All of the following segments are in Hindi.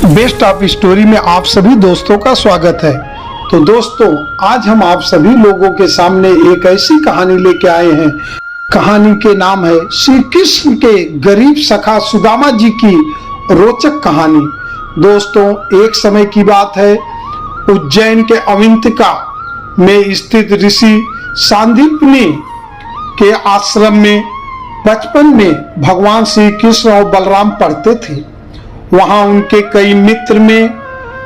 बेस्ट ऑफ स्टोरी में आप सभी दोस्तों का स्वागत है। तो दोस्तों, आज हम आप सभी लोगों के सामने एक ऐसी कहानी लेके आए हैं। कहानी के नाम है श्री कृष्ण के गरीब सखा सुदामा जी की रोचक कहानी। दोस्तों, एक समय की बात है, उज्जैन के अवंतिका में स्थित ऋषि सांदीपनि के आश्रम में बचपन में भगवान श्री कृष्ण और बलराम पढ़ते थे। वहां उनके कई मित्र में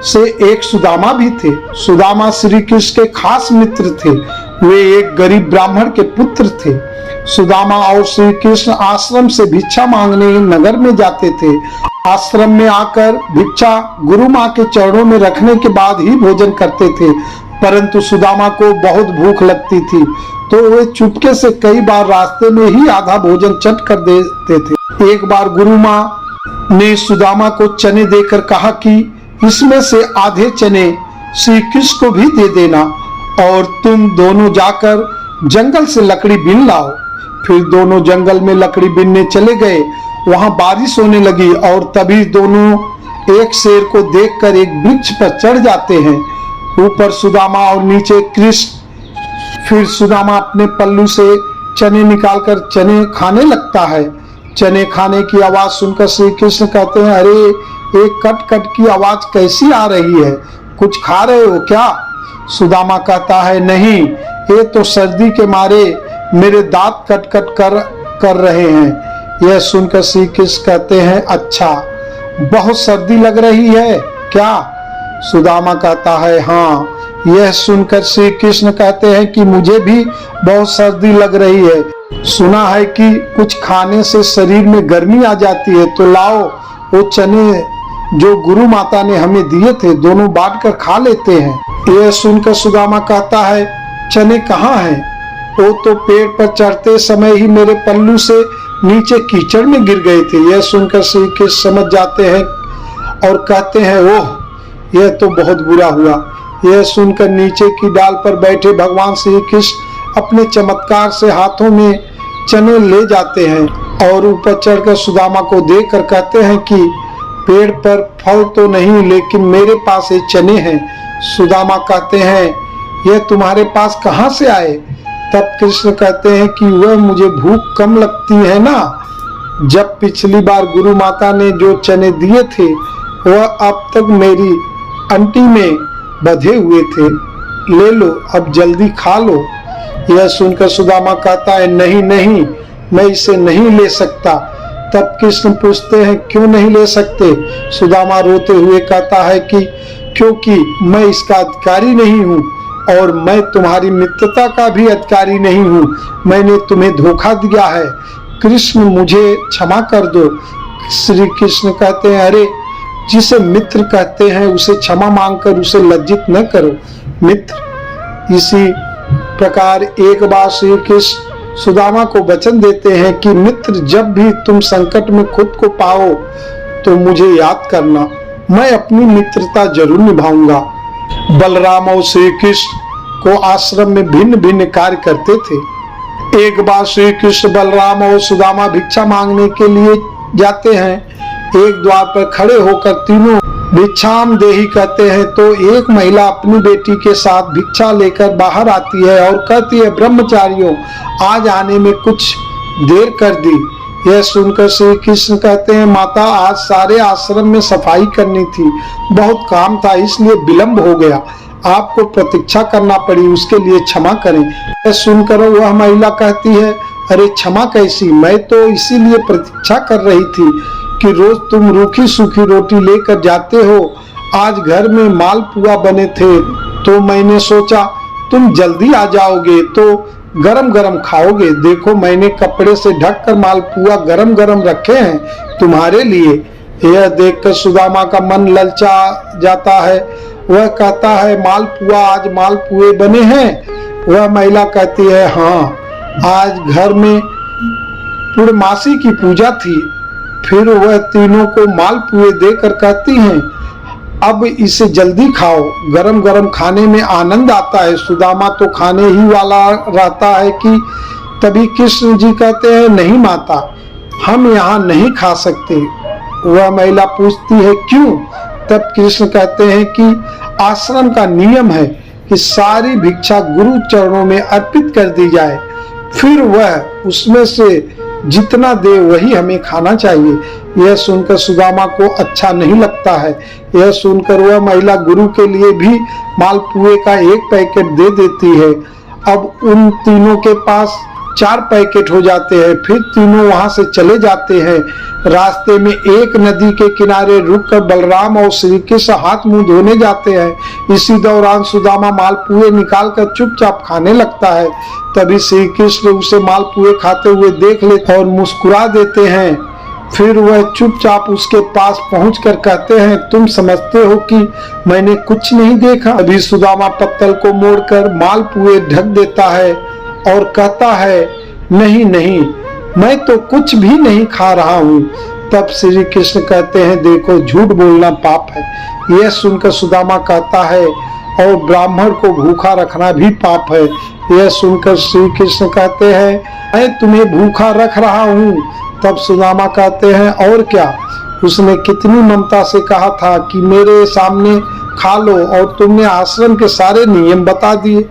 से एक सुदामा भी थे। सुदामा श्री कृष्ण के खास मित्र थे। वे एक गरीब ब्राह्मण के पुत्र थे। सुदामा और श्री कृष्ण आश्रम से भिक्षा मांगने नगर में जाते थे। आश्रम में आकर भिक्षा गुरु माँ के चरणों में रखने के बाद ही भोजन करते थे, परंतु सुदामा को बहुत भूख लगती थी, तो वे चुपके से कई बार रास्ते में ही आधा भोजन चट कर देते थे। एक बार गुरु माँ ने सुदामा को चने देकर कहा कि इसमें से आधे चने श्री कृष्ण को भी दे देना और तुम दोनों जाकर जंगल से लकड़ी बीन लाओ। फिर दोनों जंगल में लकड़ी बीनने चले गए। वहां बारिश होने लगी और तभी दोनों एक शेर को देखकर एक वृक्ष पर चढ़ जाते हैं। ऊपर सुदामा और नीचे कृष्ण। फिर सुदामा अपने पल्लू से चने निकालकर चने खाने लगता है। चने खाने की आवाज सुनकर श्री कृष्ण कहते हैं, अरे एक कट कट की आवाज कैसी आ रही है, कुछ खा रहे हो क्या? सुदामा कहता है, नहीं, ये तो सर्दी के मारे मेरे दांत कट कट कर रहे हैं। यह सुनकर श्री कृष्ण कहते हैं, अच्छा, बहुत सर्दी लग रही है क्या? सुदामा कहता है, हाँ। यह सुनकर श्री कृष्ण कहते हैं कि मुझे भी बहुत सर्दी लग रही है। सुना है कि कुछ खाने से शरीर में गर्मी आ जाती है, तो लाओ वो चने जो गुरु माता ने हमें दिए थे, दोनों बांटकर खा लेते हैं। यह सुनकर सुदामा कहता है, चने कहाँ हैं? वो तो पेड़ पर चढ़ते समय ही मेरे पल्लू से नीचे कीचड़ में गिर गए थे। यह सुनकर श्री कृष्ण समझ जाते हैं और कहते हैं, ओह, यह तो बहुत बुरा हुआ। यह सुनकर नीचे की डाल पर बैठे भगवान श्री कृष्ण अपने चमत्कार से हाथों में चने ले जाते हैं और ऊपर चढ़कर सुदामा को देखकर कहते हैं कि पेड़ पर फल तो नहीं, लेकिन मेरे पास ये चने हैं। सुदामा कहते हैं, यह तुम्हारे पास कहाँ से आए? तब कृष्ण कहते हैं कि वह मुझे भूख कम लगती है ना। जब पिछली बार गुरु माता ने जो चने दिए थे वह अब तक मेरी अंटी में बंधे हुए थे, ले लो, अब जल्दी खा लो। यह सुनकर सुदामा कहता है, नहीं नहीं, मैं इसे नहीं ले सकता। तब कृष्ण पूछते हैं, क्यों नहीं ले सकते? सुदामा रोते हुए कहता है कि क्योंकि मैं इसका अधिकारी नहीं हूँ और मैं तुम्हारी मित्रता का भी अधिकारी नहीं हूँ। मैंने तुम्हें धोखा दिया है। कृष्ण, मुझे क्षमा कर दो। श्री कृष्ण कहते हैं, अरे, जिसे मित्र कहते हैं उसे क्षमा मांगकर उसे लज्जित न करो। मित्र। इसी प्रकार एक बार श्री कृष्ण सुदामा को वचन देते हैं कि मित्र, जब भी तुम संकट में खुद को पाओ तो मुझे याद करना, मैं अपनी मित्रता जरूर निभाऊंगा। बलराम और श्री कृष्ण को आश्रम में भिन्न भिन्न कार्य करते थे। एक बार श्री कृष्ण बलराम और सुदामा भिक्षा मांगने के लिए जाते हैं। एक द्वार पर खड़े होकर तीनों भिक्षाम देही कहते हैं, तो एक महिला अपनी बेटी के साथ भिक्षा लेकर बाहर आती है और कहती है, ब्रह्मचारियों, आज आने में कुछ देर कर दी। यह सुनकर श्री कृष्ण कहते हैं, माता, आज सारे आश्रम में सफाई करनी थी, बहुत काम था, इसलिए विलंब हो गया, आपको प्रतीक्षा करना पड़ी, उसके लिए क्षमा करें। यह सुनकर वह महिला कहती है, अरे क्षमा कैसी, मैं तो इसीलिए प्रतीक्षा कर रही थी कि रोज तुम रूखी सूखी रोटी लेकर जाते हो। आज घर में मालपुआ बने थे तो मैंने सोचा तुम जल्दी आ जाओगे तो गरम गरम खाओगे। देखो, मैंने कपड़े से ढककर मालपुआ गरम गरम रखे हैं तुम्हारे लिए। यह देखकर सुदामा का मन ललचा जाता है। वह कहता है, मालपुआ, आज मालपुए बने हैं? वह महिला कहती है, हाँ, आज घर में पूर्णमासी की पूजा थी। फिर वह तीनों को मालपुए देकर कहती हैं, अब इसे जल्दी खाओ, गरम गरम खाने में आनंद आता है। सुदामा तो खाने ही वाला रहता है कि तभी कृष्ण जी कहते हैं, नहीं माता, हम यहाँ नहीं खा सकते। वह महिला पूछती है, क्यों? तब कृष्ण कहते हैं कि आश्रम का नियम है कि सारी भिक्षा गुरु चरणों में अर्पित कर दी जाए, फिर वह उसमें से जितना दे वही हमें खाना चाहिए। यह सुनकर सुदामा को अच्छा नहीं लगता है। यह सुनकर वह महिला गुरु के लिए भी मालपुए का एक पैकेट दे देती है। अब उन तीनों के पास 4 पैकेट हो जाते हैं। फिर तीनों वहां से चले जाते हैं। रास्ते में एक नदी के किनारे रुककर बलराम और श्री कृष्ण हाथ मुंह धोने जाते हैं। इसी दौरान सुदामा मालपुए निकालकर चुपचाप खाने लगता है। तभी श्री कृष्ण उसे मालपुए खाते हुए देख लेते और मुस्कुरा देते हैं। फिर वह चुपचाप उसके पास पहुंचकर कहते हैं, तुम समझते हो कि मैंने कुछ नहीं देखा? अभी सुदामा पत्तल को मोड़कर मालपुए ढक देता है और कहता है, नहीं नहीं, मैं तो कुछ भी नहीं खा रहा हूँ। तब श्री कृष्ण कहते हैं, देखो झूठ बोलना पाप है। यह सुनकर सुदामा कहता है, और ब्राह्मण को भूखा रखना भी पाप है। यह सुनकर श्री कृष्ण कहते हैं, मैं तुम्हें भूखा रख रहा हूँ। तब सुदामा कहते हैं, और क्या? उसने कितनी ममता से कहा था कि मेरे सामने खा लो, और तुमने आश्रम के सारे नियम बता दिए।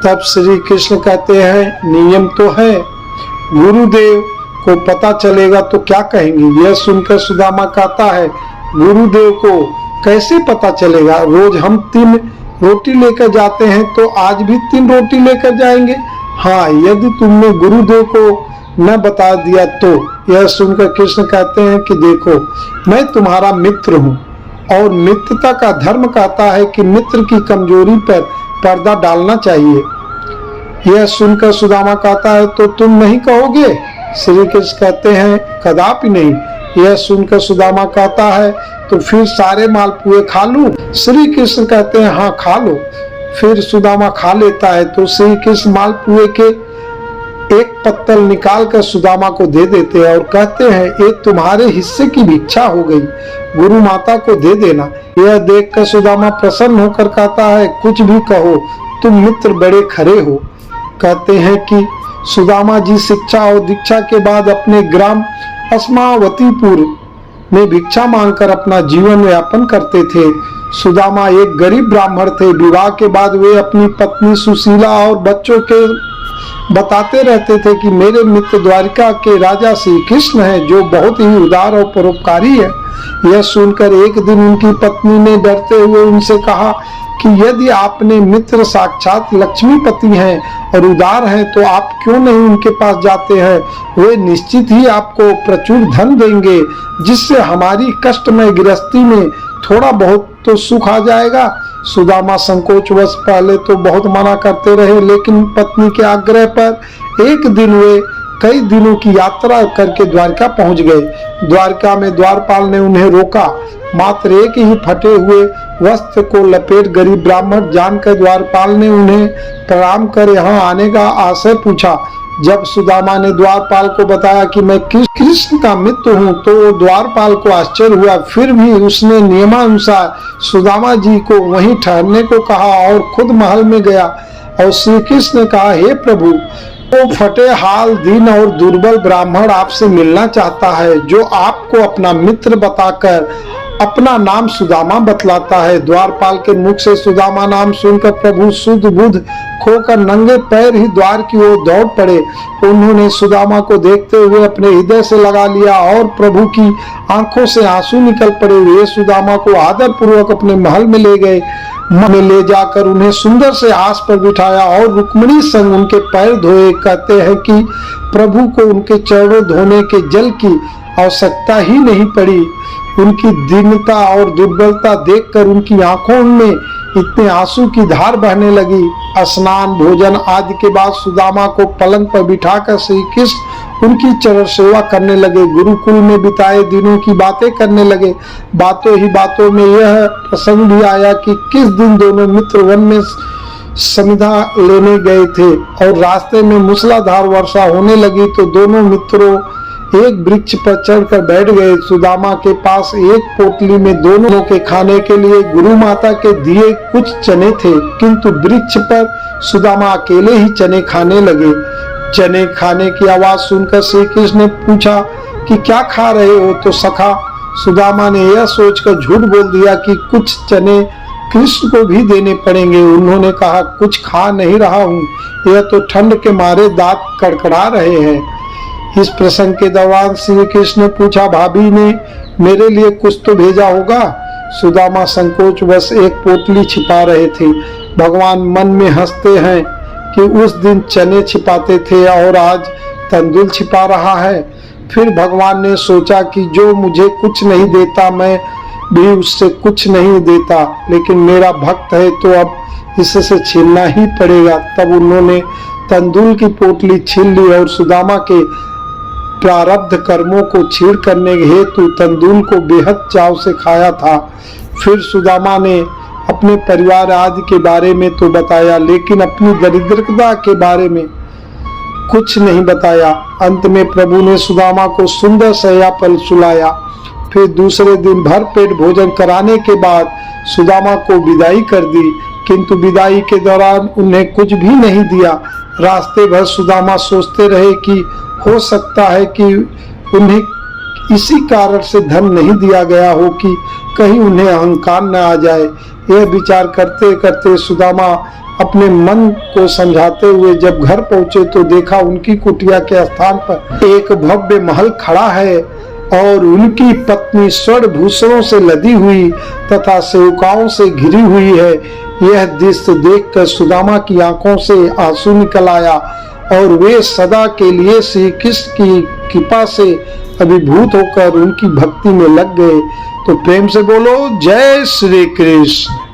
तब श्री कृष्ण कहते हैं, नियम तो है, गुरुदेव को पता चलेगा तो क्या कहेंगे? यह सुनकर सुदामा कहता है, गुरुदेव को कैसे पता चलेगा? रोज हम 3 रोटी लेकर जाते हैं, तो आज भी 3 रोटी लेकर जाएंगे। हाँ, यदि तुमने गुरुदेव को न बता दिया तो। यह सुनकर कृष्ण कहते हैं कि देखो, मैं तुम्हारा मित्र हूँ, और मित्रता का धर्म कहता है कि मित्र की कमजोरी पर पर्दा डालना चाहिए। यह सुनकर सुदामा कहता है, तो तुम नहीं कहोगे? श्री कृष्ण कहते हैं, कदापि नहीं। यह सुनकर सुदामा कहता है, तो फिर सारे मालपुए खा लूं? श्री कृष्ण कहते हैं, हाँ खा लो। फिर सुदामा खा लेता है। तो श्री कृष्ण मालपुए के एक पत्तल निकाल कर सुदामा को दे देते हैं और कहते हैं, ये तुम्हारे हिस्से की भिक्षा हो गई, गुरु माता को दे देना। यह देखकर सुदामा प्रसन्न होकर कहता है, कुछ भी कहो, तुम मित्र बड़े खरे हो। कहते हैं कि सुदामा जी शिक्षा और दीक्षा के बाद अपने ग्राम अस्मावतीपुर में भिक्षा मांगकर अपना जीवन यापन करते थे। सुदामा एक गरीब ब्राह्मण थे। विवाह के बाद वे अपनी पत्नी सुशीला और बच्चों के बताते रहते थे कि मेरे मित्र द्वारिका के राजा श्री कृष्ण हैं, जो बहुत ही उदार और परोपकारी है। यह सुनकर एक दिन उनकी पत्नी ने डरते हुए उनसे कहा कि यदि आपने मित्र साक्षात लक्ष्मीपति हैं और उदार हैं, तो आप क्यों नहीं उनके पास जाते हैं? वे निश्चित ही आपको प्रचुर धन देंगे, जिससे हमारी कष्टमय गृहस्थी में थोड़ा बहुत तो सुख आ जाएगा। सुदामा संकोचवश पहले तो बहुत मना करते रहे, लेकिन पत्नी के आग्रह पर एक दिन वे कई दिनों की यात्रा करके द्वारका पहुंच गए। द्वारका में द्वारपाल ने उन्हें रोका। मात्र एक ही फटे हुए वस्त्र को लपेट गरीब ब्राह्मण जानकर द्वारपाल ने उन्हें प्रणाम कर यहाँ आने का आशय पूछा। जब सुदामा ने द्वारपाल को बताया कि मैं कृष्ण का मित्र हूँ, तो द्वारपाल को आश्चर्य हुआ। फिर भी उसने नियमानुसार सुदामा जी को वहीं ठहरने को कहा और खुद महल में गया। और श्री कृष्ण ने कहा, हे प्रभु, वो फटे हाल, दीन और दुर्बल ब्राह्मण आपसे मिलना चाहता है, जो आपको अपना मित्र बताकर अपना नाम सुदामा बतलाता है। द्वारपाल के मुख से सुदामा नाम सुनकर प्रभु शुद्ध बुद्ध खोकर नंगे पैर ही द्वार की ओर दौड़ पड़े। उन्होंने सुदामा को देखते हुए अपने हृदय से लगा लिया और प्रभु की आंखों से आंसू निकल पड़े। वे सुदामा को आदर पूर्वक अपने महल में ले गए। में ले जाकर उन्हें सुंदर से आस पर बिठाया और रुक्मिणी संग उनके पैर धोए। कहते हैं कि प्रभु को उनके चरणों धोने के जल की आवश्यकता ही नहीं पड़ी। उनकी दीनता और दुर्बलता देखकर उनकी आंखों में इतने आंसू की धार बहने लगी। स्नान भोजन आदि के बाद सुदामा को पलंग पर बिठाकर श्री कृष्ण उनकी चरण सेवा करने लगे। गुरुकुल में बिताए दिनों की बातें करने लगे। बातों ही बातों में यह प्रसंग भी आया कि किस दिन दोनों मित्र वन में समिधा लेने गए थे और रास्ते में मूसलाधार वर्षा होने लगी, तो दोनों मित्रों एक वृक्ष पर चढ़कर बैठ गए। सुदामा के पास एक पोटली में दोनों के खाने के लिए गुरु माता के दिए कुछ चने थे, किंतु वृक्ष पर सुदामा अकेले ही चने खाने लगे। चने खाने की आवाज सुनकर श्री कृष्ण ने पूछा कि क्या खा रहे हो? तो सखा सुदामा ने यह सोचकर झूठ बोल दिया कि कुछ चने कृष्ण को भी देने पड़ेंगे। उन्होंने कहा, कुछ खा नहीं रहा हूँ, यह तो ठंड के मारे दांत कड़कड़ा रहे हैं। इस प्रसंग के दौरान श्री कृष्ण ने पूछा, भाभी ने मेरे लिए कुछ तो भेजा होगा। सुदामा संकोचवश एक पोटली छिपा रहे थे। भगवान मन में हंसते हैं कि उस दिन चने छिपाते थे और आज तंदूल छिपा रहा है। फिर भगवान ने सोचा कि जो मुझे कुछ नहीं देता मैं भी उससे कुछ नहीं देता, लेकिन मेरा भक्त है तो अब इससे छीनना ही पड़ेगा। तब उन्होंने तंदूल की पोटली छीन ली और सुदामा के प्रारब्ध कर्मों को छीड़ करने हेतु तंदूल को बेहद चाव से खाया था। फिर सुदामा ने अपने परिवार आदि के बारे में तो बताया, लेकिन अपनी दरिद्रता के बारे में कुछ नहीं बताया। अंत में प्रभु ने सुदामा को सुंदर शैया पर सुलाया। फिर दूसरे दिन भर पेट भोजन कराने के बाद सुदामा को विदाई कर दी, किंतु विदाई के दौरान उन्हें कुछ भी नहीं दिया। रास्ते भर सुदामा सोचते रहे कि हो सकता है कि उन्हें इसी कारण से धन नहीं दिया गया हो कि कहीं उन्हें अहंकार न आ जाए। यह विचार करते करते सुदामा अपने मन को समझाते हुए जब घर पहुंचे तो देखा उनकी कुटिया के स्थान पर एक भव्य महल खड़ा है और उनकी पत्नी स्वर्ण भूषणों से लदी हुई तथा सेवकाओं से घिरी हुई है। यह दृश्य देखकर सुदामा की आंखों से आंसू निकल आया और वे सदा के लिए श्री कृष्ण की कृपा से अभिभूत होकर उनकी भक्ति में लग गए। तो प्रेम से बोलो, जय श्री कृष्ण।